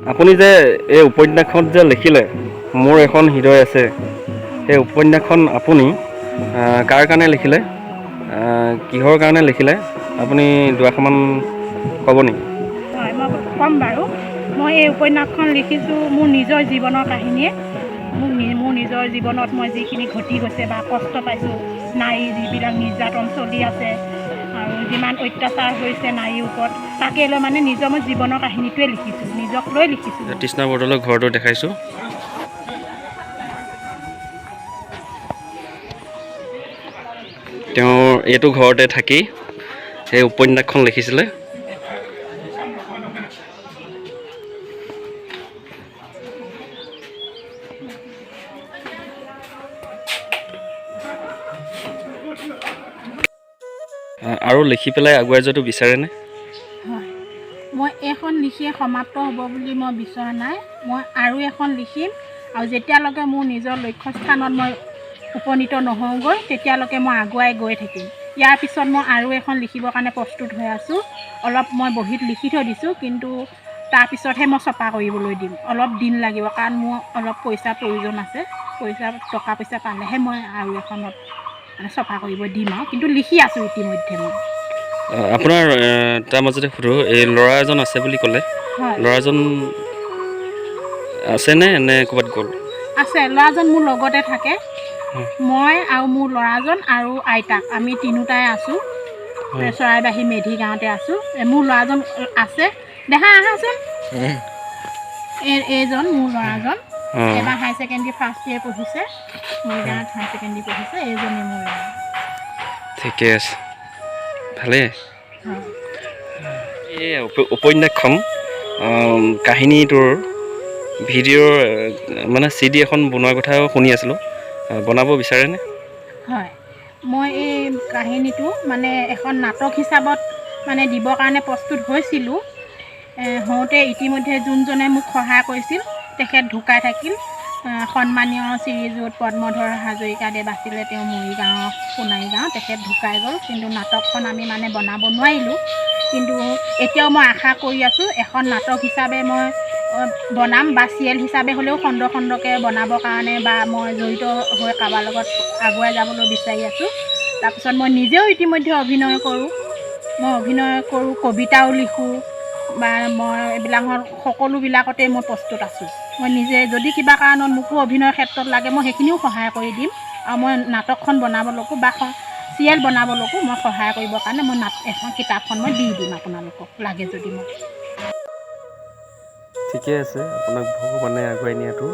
আপুনি যে এই উপন্যাসখন যে লিখিলে মোৰ এখন হৃদয় আছে সেই উপন্যাসখন আপুনি কাৰ কাৰণে লিখিলে কিহৰ কাৰণে লিখিলে আপুনি দুআষাৰমান ক'ব নেকি? হয় মই ক'ম বাৰু। মই এই উপন্যাসখন লিখিছোঁ মোৰ নিজৰ জীৱনৰ কাহিনীয়ে। মোৰ নিজৰ জীৱনত মই যিখিনি ঘটি গৈছে বা কষ্ট পাইছোঁ, নাৰীৰ যিবিলাক নিৰ্যাতন চলি আছে আৰু যিমান অত্যাচাৰ হৈছে নাৰীৰ ওপৰত, তাকে লৈ মানে নিজৰ মই জীৱনৰ কাহিনীটোৱে লিখিছোঁ, নিজক লৈ লিখিছোঁ। তৃষ্ণা বৰদলৈৰ ঘৰটো দেখাইছোঁ। তেওঁ এইটো ঘৰতে থাকি সেই উপন্যাসখন লিখিছিলে। আৰু লিখি পেলাই আগুৱাই যোৱাটো বিচাৰেনে? হয়, মই এইখন লিখিয়ে সমাপ্ত হ'ব বুলি মই বিচৰা নাই। মই আৰু এখন লিখিম আৰু যেতিয়ালৈকে মোৰ নিজৰ লক্ষ্যস্থানত মই উপনীত নহওঁগৈ তেতিয়ালৈকে মই আগুৱাই গৈ থাকিম। ইয়াৰ পিছত মই আৰু এখন লিখিবৰ কাৰণে প্ৰস্তুত হৈ আছোঁ। অলপ মই বহীত লিখি থৈ দিছোঁ, কিন্তু তাৰপিছতহে মই ছপা কৰিবলৈ দিম। অলপ দিন লাগিব কাৰণ মোৰ অলপ পইচাৰ প্ৰয়োজন আছে। টকা পইচা পালেহে মই আৰু এখনত মানে ছপা কৰিব দিম আৰু, কিন্তু লিখি আছোঁ ইতিমধ্যে মই। আপোনাৰ তাৰ মাজতে সুধোঁ, এই ল'ৰা এজন আছে বুলি ক'লে, ল'ৰাজন আছেনে নে ক'ৰবাত গ'ল? আছে, ল'ৰাজন মোৰ লগতে থাকে। মই আৰু মোৰ ল'ৰাজন আৰু আইতাক, আমি তিনিওটাই আছোঁ চৰাইবাহী মেধি গাঁৱতে আছোঁ। মোৰ ল'ৰাজন আছে, দেখা আহাচোন। এইজন মোৰ ল'ৰাজন, এবাৰ হাই ছেকেণ্ডেৰী ফাৰ্ষ্ট ইয়েৰ পঢ়িছে, মৰিগাঁৱত হাই ছেকেণ্ডেৰী পঢ়িছে। এইজনেই মোৰ ল'ৰা। ঠিকে আছে, ভালেই। এই উপন্যাসখন কাহিনীটোৰ ভিডিঅ'ৰ মানে CD এখন বনোৱাৰ কথাও শুনি আছিলোঁ, বনাব বিচাৰেনে? হয়, মই এই কাহিনীটো মানে এখন নাটক হিচাপত মানে দিবৰ কাৰণে প্ৰস্তুত হৈছিলোঁ। হওঁতে ইতিমধ্যে যোনজনে মোক সহায় কৰিছিল তেখেত ঢুকাই থাকিল। সন্মানীয় শ্ৰীযুত পদ্মধৰ হাজৰিকাদেৱ আছিলে, তেওঁ মৰিগাঁও সোণাৰী গাঁও, তেখেত ঢুকাই গ'ল। কিন্তু নাটকখন আমি মানে বনাব নোৱাৰিলোঁ। কিন্তু এতিয়াও মই আশা কৰি আছোঁ এখন নাটক হিচাপে মই বনাম বা চিৰিয়েল হিচাপে হ'লেও খণ্ড খণ্ডকৈ বনাবৰ কাৰণে বা মই জড়িত হৈ কাৰোবাৰ লগত আগুৱাই যাবলৈ বিচাৰি আছোঁ। তাৰপিছত মই নিজেও ইতিমধ্যে অভিনয় কৰোঁ, কবিতাও লিখোঁ বা মই এইবিলাকত সকলোবিলাকতে মই প্ৰস্তুত আছোঁ। মই নিজে যদি কিবা কাৰণত মোকো অভিনয়ৰ ক্ষেত্ৰত লাগে মই সেইখিনিও সহায় কৰি দিম। আৰু মই নাটকখন বনাবলৈকো বা চিৰিয়েল বনাবলৈকো মই সহায় কৰিবৰ কাৰণে মই এখন কিতাপখন মই দি দিম আপোনালোকক, লাগে যদি। মই ঠিকে আছে, আপোনাক ভগৱানে আগুৱাই নিয়াটো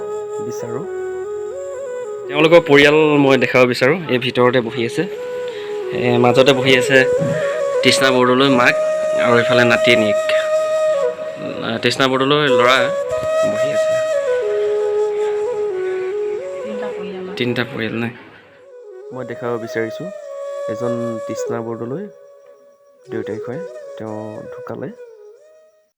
বিচাৰোঁ। তেওঁলোকৰ পৰিয়াল মই দেখাব বিচাৰোঁ। এই ভিতৰতে বহি আছে, মাজতে বহি আছে তৃষ্ণা বৰদলৈ মাক আৰু এইফালে নাতিনীয়েক। তৃষ্ণা বৰদলৈ ল'ৰা বহি আছে। তিনিটা পৰিয়াল নাই। মই দেখাব বিচাৰিছোঁ এজন তৃষ্ণা বৰদলৈ দেউতাক হয়, তেওঁ ঢুকালে।